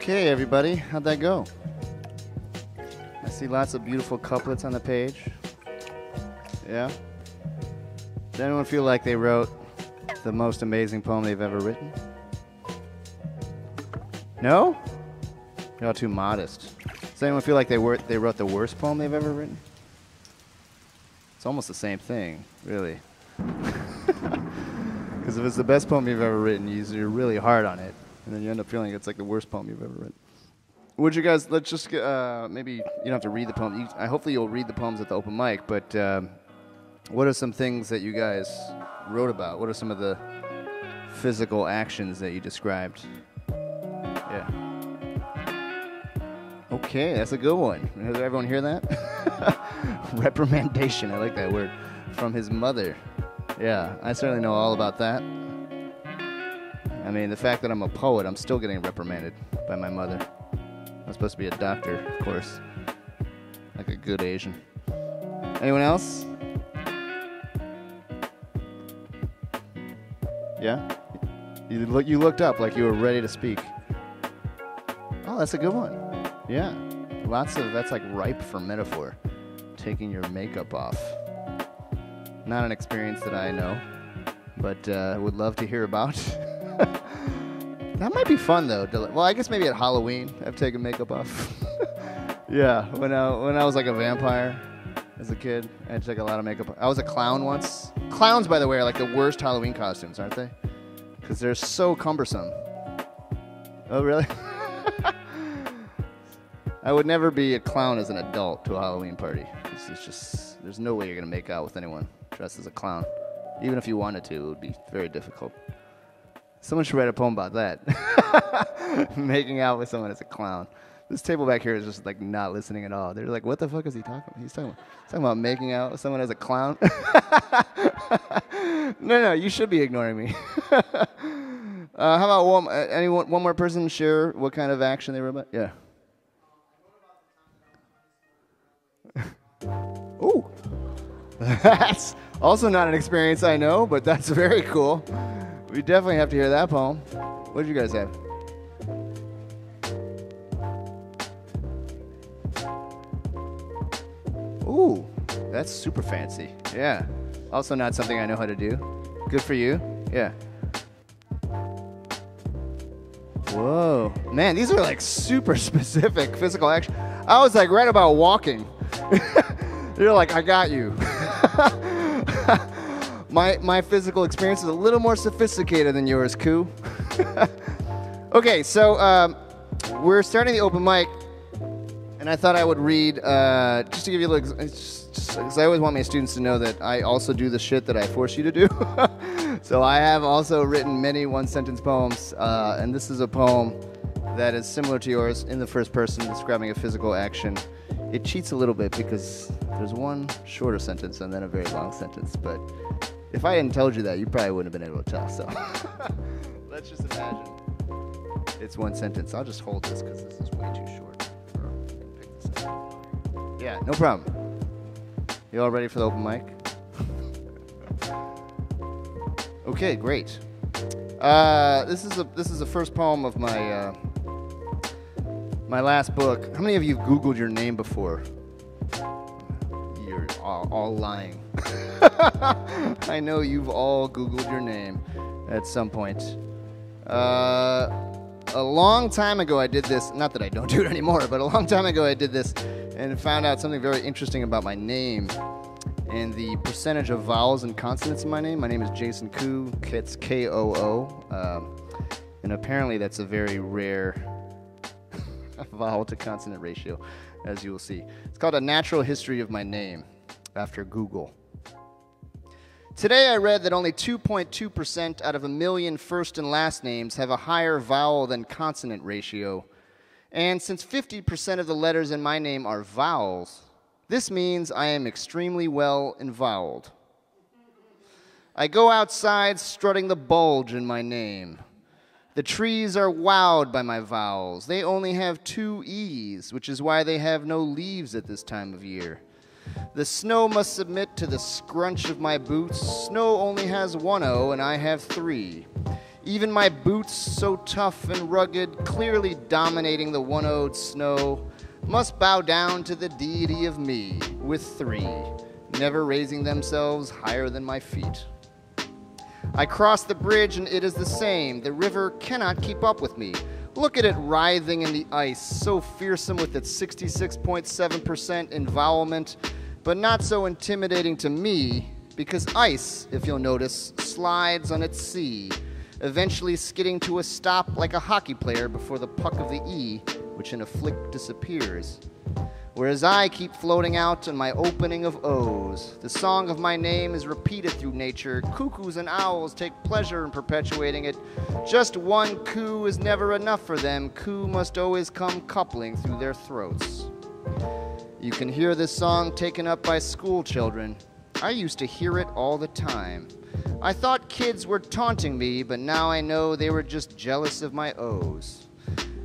Okay, everybody, how'd that go? I see lots of beautiful couplets on the page. Yeah? Does anyone feel like they wrote the most amazing poem they've ever written? No? You're all too modest. Does anyone feel like they wrote the worst poem they've ever written? It's almost the same thing, really. Because if it's the best poem you've ever written, you're really hard on it, and then you end up feeling it's like the worst poem you've ever written. Would you guys, let's just, maybe you don't have to read the poem. Hopefully you'll read the poems at the open mic, but what are some things that you guys wrote about? What are some of the physical actions that you described? Yeah. Okay, that's a good one. Did everyone hear that? Reprimandation, I like that word. From his mother. Yeah, I certainly know all about that. I mean, the fact that I'm a poet, I'm still getting reprimanded by my mother. I'm supposed to be a doctor, of course. Like a good Asian. Anyone else? Yeah? You looked up like you were ready to speak. Oh, that's a good one. Yeah. That's like ripe for metaphor. Taking your makeup off. Not an experience that I know, but would love to hear about. That might be fun though. Well, I guess maybe at Halloween I've taken makeup off. Yeah, when I was like a vampire as a kid, I had to take a lot of makeup off. I was a clown once. Clowns, by the way, are like the worst Halloween costumes, aren't they? Because they're so cumbersome. Oh, really? I would never be a clown as an adult to a Halloween party. It's just, there's no way you're going to make out with anyone dressed as a clown. Even if you wanted to, it would be very difficult. Someone should write a poem about that. Making out with someone as a clown. This table back here is just like not listening at all. They're like, what the fuck is he talking about? He's talking about making out with someone as a clown? No, you should be ignoring me. How about one more person share what kind of action they were about? Yeah. Ooh. That's also not an experience I know, but that's very cool. We definitely have to hear that poem. What did you guys have? Ooh, that's super fancy. Yeah. Also not something I know how to do. Good for you. Yeah. Whoa. Man, these are like super specific physical action. I was like right about walking. You're like, I got you. My physical experience is a little more sophisticated than yours, Koo. Okay, so we're starting the open mic, and I thought I would read, just to give you a little, because I always want my students to know that I also do the shit that I force you to do. So I have also written many one-sentence poems, and this is a poem that is similar to yours in the first person, describing a physical action. It cheats a little bit because there's one shorter sentence and then a very long sentence, but if I hadn't told you that, you probably wouldn't have been able to tell, so. Let's just imagine it's one sentence. I'll just hold this because this is way too short. Pick this up. Yeah, no problem. You all ready for the open mic? Okay, great. This is the first poem of my my last book. How many of you have Googled your name before? You're all lying. I know you've all Googled your name at some point. A long time ago I did this. Not that I don't do it anymore, but a long time ago I did this and found out something very interesting about my name and the percentage of vowels and consonants in my name. My name is Jason Koo. It's K-O-O. And apparently that's a very rare vowel to consonant ratio, as you will see. It's called A Natural History of My Name, after Google. Today I read that only 2.2% out of 1 million first and last names have a higher vowel than consonant ratio. And since 50% of the letters in my name are vowels, this means I am extremely well invoweled. I go outside strutting the bulge in my name. The trees are wowed by my vowels. They only have 2 E's, which is why they have no leaves at this time of year. The snow must submit to the scrunch of my boots. Snow only has 1 O, and I have 3. Even my boots, so tough and rugged, clearly dominating the one-owed snow, must bow down to the deity of me, with 3, never raising themselves higher than my feet. I cross the bridge and it is the same. The river cannot keep up with me. Look at it writhing in the ice, so fearsome with its 66.7% involvement, but not so intimidating to me, because ice, if you'll notice, slides on its sea, eventually skidding to a stop like a hockey player before the puck of the E, which in a flick disappears. Whereas I keep floating out on my opening of O's. The song of my name is repeated through nature. Cuckoos and owls take pleasure in perpetuating it. Just one coo is never enough for them. Coo must always come coupling through their throats. You can hear this song taken up by school children. I used to hear it all the time. I thought kids were taunting me, but now I know they were just jealous of my O's.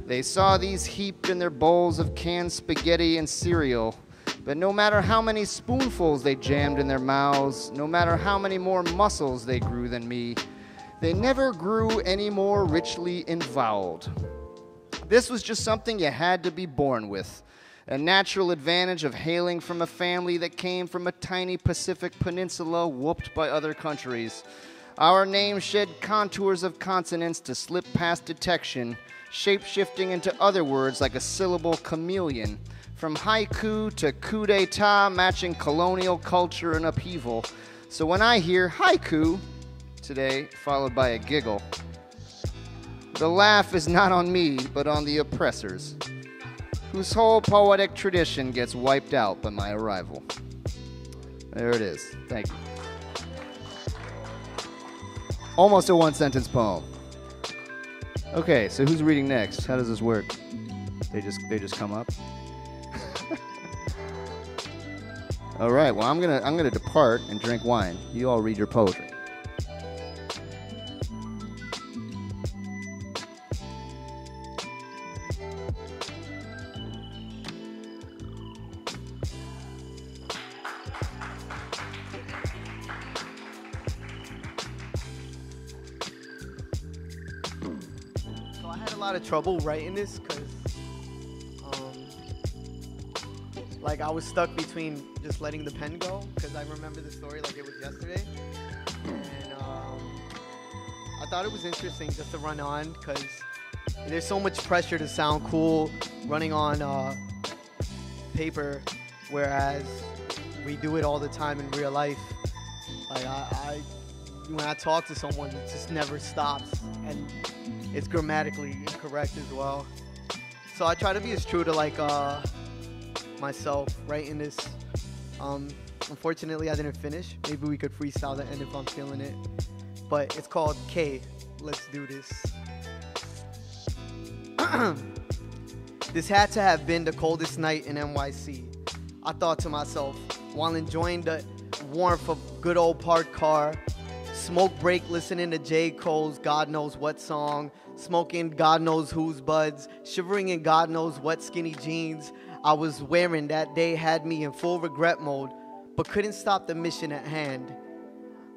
They saw these heaped in their bowls of canned spaghetti and cereal, but no matter how many spoonfuls they jammed in their mouths, no matter how many more muscles they grew than me, they never grew any more richly involved. This was just something you had to be born with, a natural advantage of hailing from a family that came from a tiny Pacific peninsula whooped by other countries. Our name shed contours of consonants to slip past detection, shape-shifting into other words like a syllable chameleon, from haiku to coup d'etat, matching colonial culture and upheaval. So when I hear haiku today, followed by a giggle, the laugh is not on me, but on the oppressors, whose whole poetic tradition gets wiped out by my arrival. There it is. Thank you. Almost a one-sentence poem. Okay, so who's reading next? How does this work? They just come up. All right. Well, I'm gonna depart and drink wine. You all read your poetry. Of trouble writing this because like I was stuck between just letting the pen go, because I remember the story like it was yesterday, and I thought it was interesting just to run on because there's so much pressure to sound cool running on paper, whereas we do it all the time in real life. Like I when I talk to someone, it just never stops, and it's grammatically incorrect as well. So I try to be as true to like myself writing this. Unfortunately, I didn't finish. Maybe we could freestyle the end if I'm feeling it. But it's called K. Let's do this. This had to have been the coldest night in NYC. I thought to myself while enjoying the warmth of good old parked car, smoke break listening to J. Cole's God Knows What song, smoking God knows whose buds, shivering in God knows what skinny jeans I was wearing that day had me in full regret mode, but couldn't stop the mission at hand.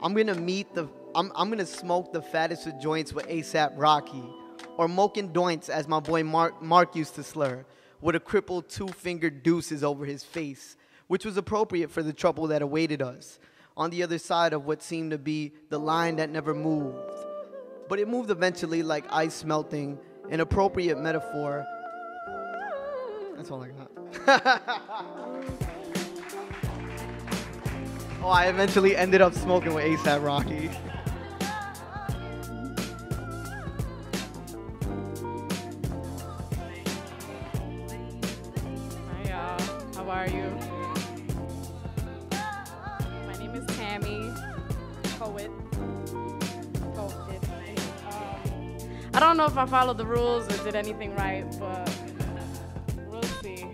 I'm gonna smoke the fattest of joints with ASAP Rocky, or moking doints as my boy Mark used to slur, with a crippled two-fingered deuces over his face, which was appropriate for the trouble that awaited us, on the other side of what seemed to be the line that never moved. But it moved eventually like ice melting, an appropriate metaphor. That's all I got. Oh, I eventually ended up smoking with ASAP Rocky. Hi y'all, how are you? My name is Tammy, poet. I don't know if I followed the rules or did anything right, but we'll see.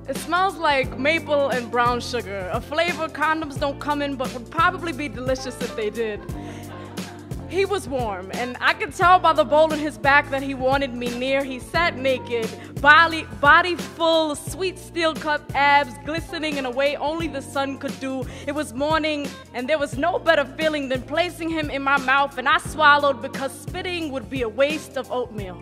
It smells like maple and brown sugar, a flavor condoms don't come in but would probably be delicious if they did. He was warm, and I could tell by the bowl in his back that he wanted me near. He sat naked, body full, sweet steel-cut abs glistening in a way only the sun could do. It was morning, and there was no better feeling than placing him in my mouth, and I swallowed because spitting would be a waste of oatmeal.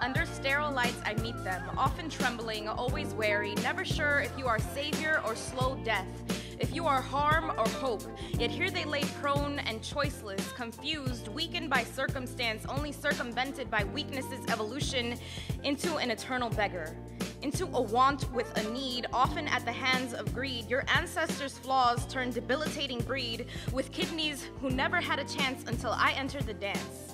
Under sterile lights I meet them, often trembling, always wary, never sure if you are savior or slow death, if you are harm or hope. Yet here they lay prone and choiceless, confused, weakened by circumstance, only circumvented by weakness's evolution into an eternal beggar. Into a want with a need, often at the hands of greed. Your ancestors' flaws turned debilitating breed, with kidneys who never had a chance until I entered the dance.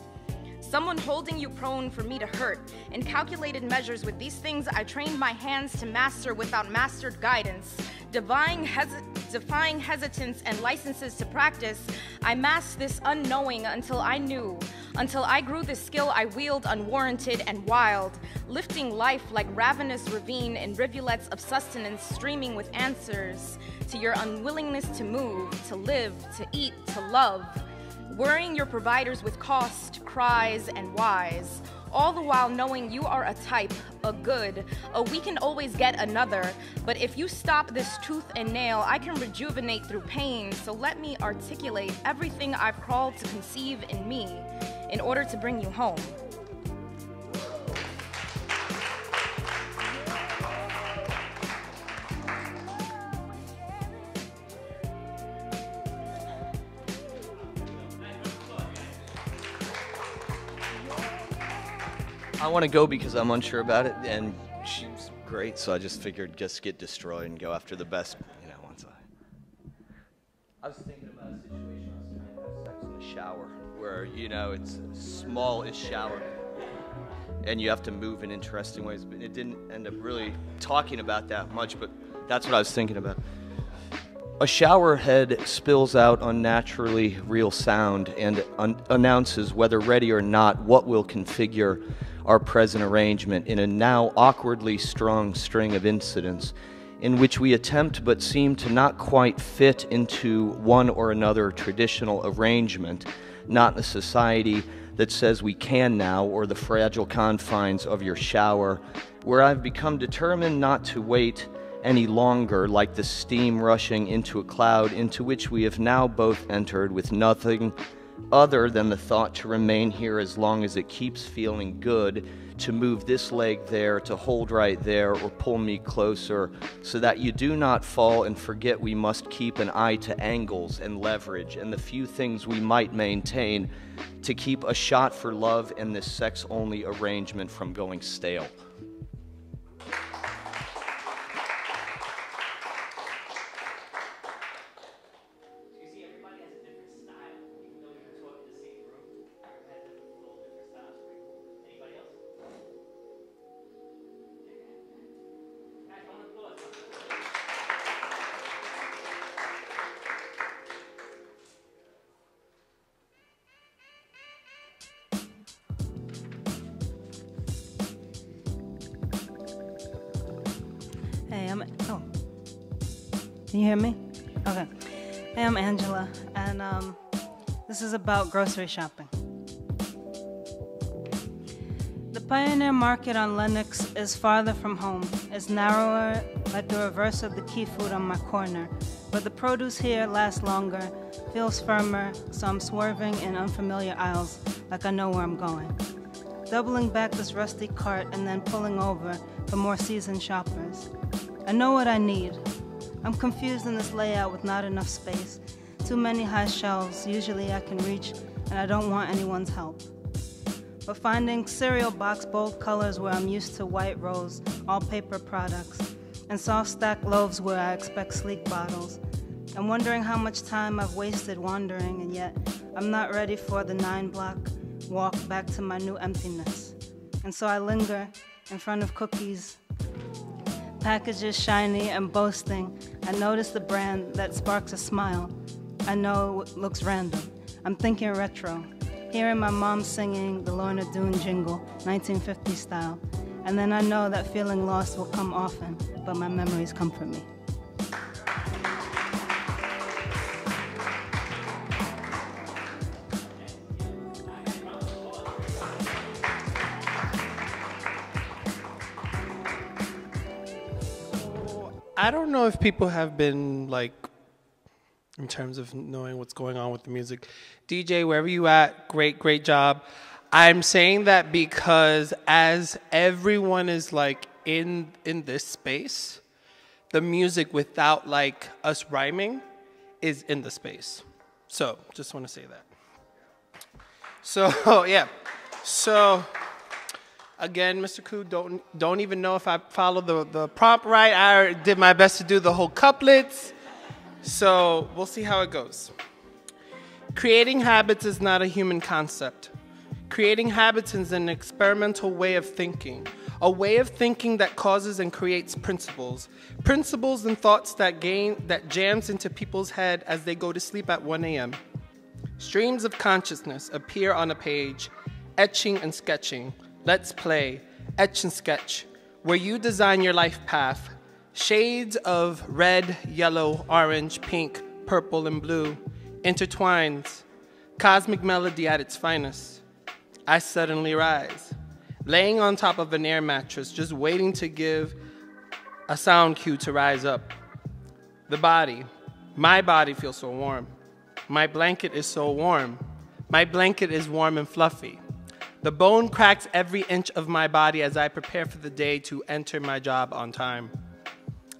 Someone holding you prone for me to hurt. In calculated measures, with these things I trained my hands to master without mastered guidance. Defying hesitance and licenses to practice, I masked this unknowing until I knew. Until I grew the skill I wield unwarranted and wild, lifting life like ravenous ravine in rivulets of sustenance, streaming with answers to your unwillingness to move, to live, to eat, to love. Worrying your providers with cost, cries, and whys, all the while knowing you are a type, a good, a we can always get another, but if you stop this tooth and nail, I can rejuvenate through pain, so let me articulate everything I've crawled to conceive in me in order to bring you home. I want to go because I'm unsure about it, and she's great, so I just figured just get destroyed and go after the best, once I was thinking about a situation I was trying to have sex in the shower, where, it's a small-ish shower, and you have to move in interesting ways, but it didn't end up really talking about that much, but that's what I was thinking about. A shower head spills out unnaturally real sound and announces, whether ready or not, what will configure our present arrangement in a now awkwardly strung string of incidents in which we attempt but seem to not quite fit into one or another traditional arrangement, not the society that says we can now or the fragile confines of your shower, where I've become determined not to wait any longer like the steam rushing into a cloud into which we have now both entered with nothing other than the thought to remain here as long as it keeps feeling good, to move this leg there, to hold right there, or pull me closer, so that you do not fall and forget we must keep an eye to angles and leverage and the few things we might maintain to keep a shot for love and this sex-only arrangement from going stale. Can you hear me? Okay. Hey, I'm Angela, and this is about grocery shopping. The Pioneer Market on Lenox is farther from home. It's narrower, like the reverse of the Key Food on my corner, but the produce here lasts longer, feels firmer, so I'm swerving in unfamiliar aisles like I know where I'm going. Doubling back this rusty cart and then pulling over for more seasoned shoppers. I know what I need. I'm confused in this layout with not enough space, too many high shelves usually I can reach, and I don't want anyone's help. But finding cereal box bold colors where I'm used to white rows, all paper products, and soft stacked loaves where I expect sleek bottles. I'm wondering how much time I've wasted wandering, and yet I'm not ready for the 9-block walk back to my new emptiness. And so I linger in front of cookies, packages shiny and boasting. I notice the brand that sparks a smile. I know it looks random. I'm thinking retro, hearing my mom singing the Lorna Doone jingle, 1950 style. And then I know that feeling lost will come often, but my memories comfort me. I don't know if people have been, like, in terms of knowing what's going on with the music. DJ, wherever you at, great job. I'm saying that because as everyone is, like, in this space, the music without, like, us rhyming is in the space. So, just want to say that. So, yeah. So, again, Mr. Koo, don't even know if I followed the prompt right. I did my best to do the whole couplets. So we'll see how it goes. Creating habits is not a human concept. Creating habits is an experimental way of thinking, a way of thinking that causes and creates principles. Principles and thoughts that jams into people's head as they go to sleep at 1 a.m. Streams of consciousness appear on a page, etching and sketching. Let's play, etch and sketch, where you design your life path. Shades of red, yellow, orange, pink, purple, and blue intertwines. Cosmic melody at its finest. I suddenly rise, laying on top of an air mattress, just waiting to give a sound cue to rise up. The body, my body feels so warm. My blanket is so warm. My blanket is warm and fluffy. The bone cracks every inch of my body as I prepare for the day to enter my job on time.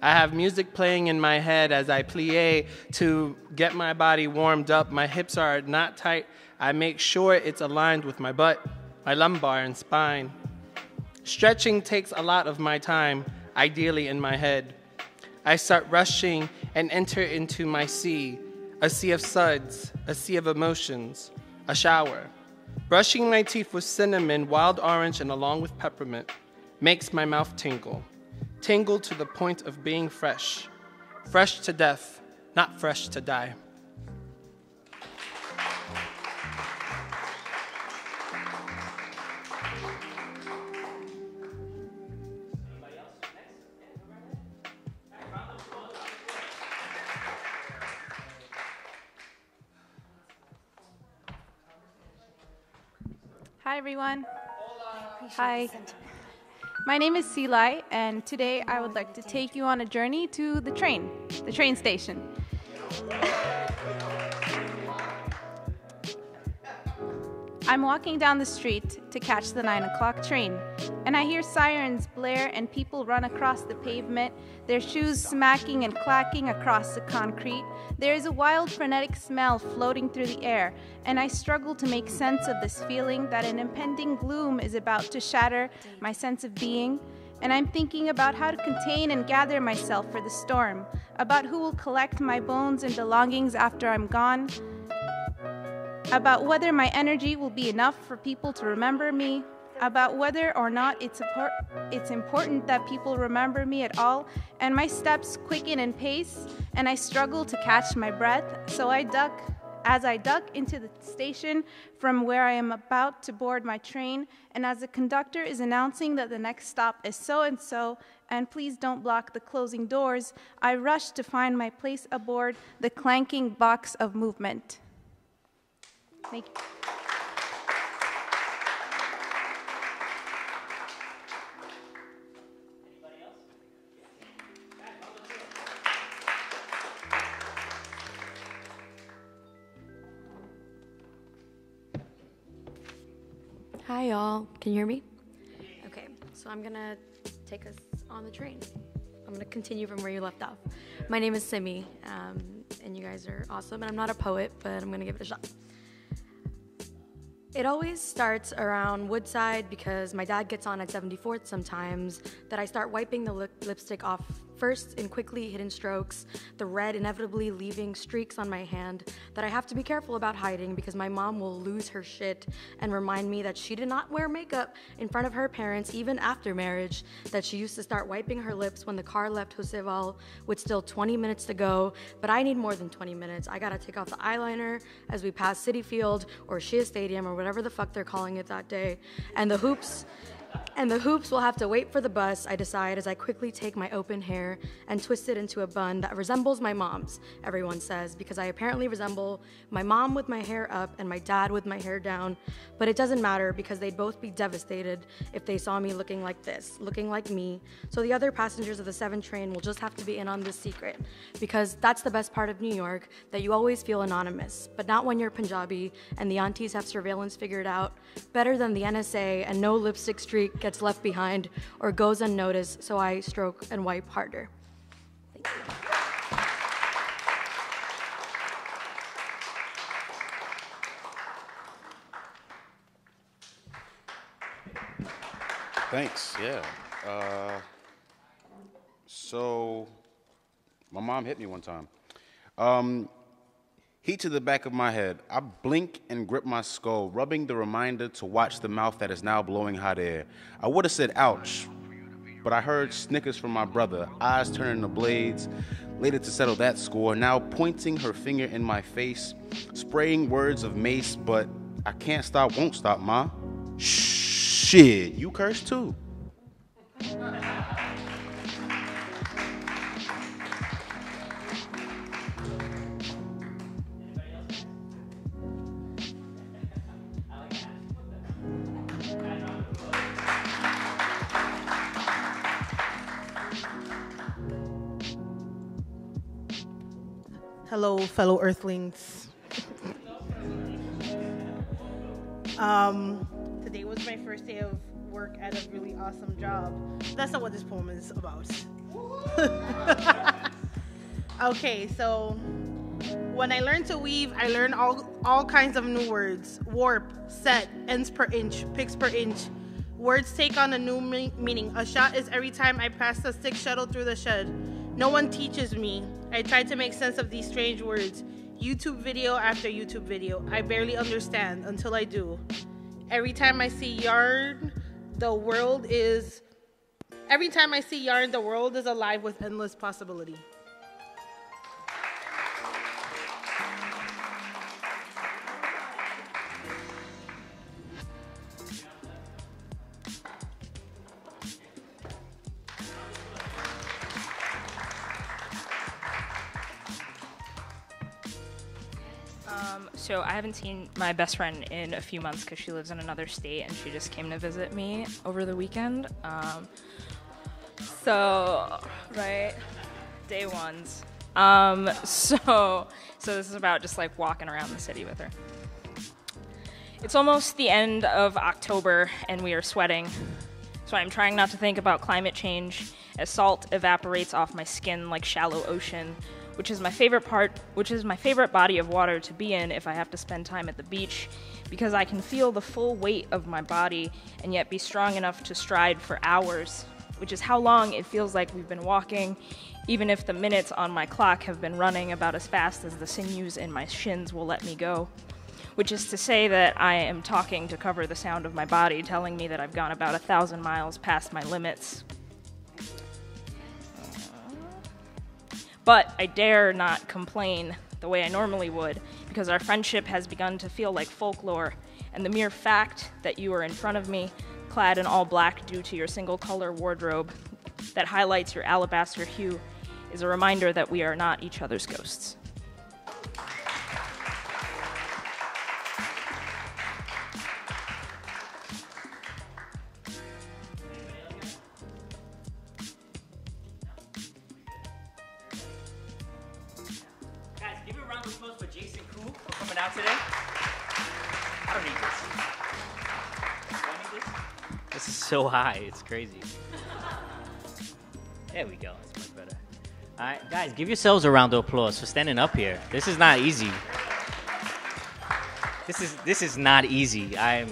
I have music playing in my head as I plie to get my body warmed up. My hips are not tight. I make sure it's aligned with my butt, my lumbar and spine. Stretching takes a lot of my time, ideally in my head. I start rushing and enter into my sea, a sea of suds, a sea of emotions, a shower. Brushing my teeth with cinnamon, wild orange, and along with peppermint makes my mouth tingle. Tingle to the point of being fresh. Fresh to death, not fresh to die. Hi, everyone. Hi. My name is Silai, and today I would like to take you on a journey to the train station. I'm walking down the street to catch the 9 o'clock train, and I hear sirens blare and people run across the pavement, their shoes smacking and clacking across the concrete. There is a wild, frenetic smell floating through the air, and I struggle to make sense of this feeling that an impending gloom is about to shatter my sense of being. And I'm thinking about how to contain and gather myself for the storm, about who will collect my bones and belongings after I'm gone, about whether my energy will be enough for people to remember me, about whether or not it's important that people remember me at all, and my steps quicken in pace, and I struggle to catch my breath, so as I duck into the station from where I am about to board my train, and as the conductor is announcing that the next stop is so-and-so, and please don't block the closing doors, I rush to find my place aboard the clanking box of movement. Thank you. Hi, y'all. Can you hear me? Okay, so I'm gonna take us on the train. I'm gonna continue from where you left off. My name is Simi, and you guys are awesome. And I'm not a poet, but I'm gonna give it a shot. It always starts around Woodside because my dad gets on at 74th sometimes, that I start wiping the lipstick off First, in quickly hidden strokes, the red inevitably leaving streaks on my hand that I have to be careful about hiding because my mom will lose her shit and remind me that she did not wear makeup in front of her parents even after marriage, that she used to start wiping her lips when the car left Joseval with still 20 minutes to go, but I need more than 20 minutes. I gotta take off the eyeliner as we pass Citi Field or Shea Stadium or whatever the fuck they're calling it that day, and the hoops will have to wait for the bus, I decide, as I quickly take my open hair and twist it into a bun that resembles my mom's, everyone says, because I apparently resemble my mom with my hair up and my dad with my hair down. But it doesn't matter because they'd both be devastated if they saw me looking like this, looking like me. So the other passengers of the 7 train will just have to be in on this secret, because that's the best part of New York, that you always feel anonymous, but not when you're Punjabi and the aunties have surveillance figured out, better than the NSA, and no lipstick streak gets left behind or goes unnoticed, so I stroke and wipe harder. Thank you. Thanks, yeah. So, my mom hit me one time. Heat to the back of my head. I blink and grip my skull, rubbing the reminder to watch the mouth that is now blowing hot air. I would have said ouch, but I heard snickers from my brother, eyes turning to blades, later to settle that score, now pointing her finger in my face, spraying words of mace, but I can't stop, won't stop, ma. Shit, you curse too. Hello, fellow Earthlings. Today was my first day of work at a really awesome job. That's not what this poem is about. Okay, so when I learned to weave, I learned all kinds of new words. Warp, set, ends per inch, picks per inch. Words take on a new meaning. A shot is every time I pass a stick shuttle through the shed. No one teaches me. I try to make sense of these strange words. YouTube video after YouTube video. I barely understand until I do. Every time I see yarn, the world is alive with endless possibility. So I haven't seen my best friend in a few months because she lives in another state and she just came to visit me over the weekend. Right, day ones. So this is about just like walking around the city with her. It's almost the end of October and we are sweating. So I'm trying not to think about climate change as salt evaporates off my skin like shallow ocean, which is my favorite body of water to be in if I have to spend time at the beach, because I can feel the full weight of my body and yet be strong enough to stride for hours, which is how long it feels like we've been walking, even if the minutes on my clock have been running about as fast as the sinews in my shins will let me go. Which is to say that I am talking to cover the sound of my body, telling me that I've gone about 1,000 miles past my limits. But I dare not complain the way I normally would, because our friendship has begun to feel like folklore, and the mere fact that you are in front of me, clad in all black due to your single-color wardrobe that highlights your alabaster hue, is a reminder that we are not each other's ghosts. Out today? I don't need this. Do I need this? This is so high, it's crazy. There we go, that's much better. All right, guys, give yourselves a round of applause for standing up here. This is not easy. This is not easy. I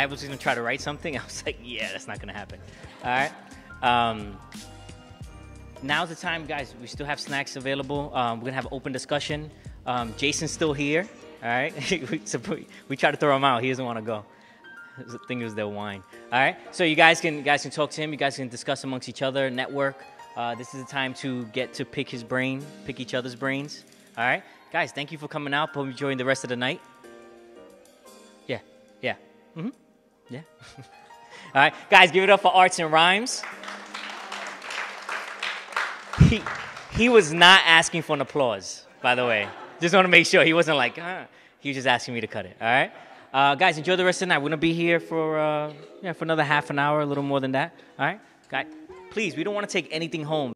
was gonna try to write something. I was like, yeah, that's not gonna happen. All right. now's the time, guys. We still have snacks available. We're going to have open discussion. Jason's still here, all right? we try to throw him out. He doesn't want to go. I think it was their wine. All right? So you guys can talk to him. You guys can discuss amongst each other, network. This is the time to get to pick his brain, pick each other's brains. All right? Guys, thank you for coming out. Hope you enjoying the rest of the night. Yeah. Yeah. Mm-hmm. Yeah. All right. Guys, give it up for Arts and Rhymes. He was not asking for an applause, by the way. Just want to make sure. He wasn't like, He was just asking me to cut it. All right? Guys, enjoy the rest of the night. We're going to be here for another half an hour, a little more than that. All right? Guys, please, we don't want to take anything home.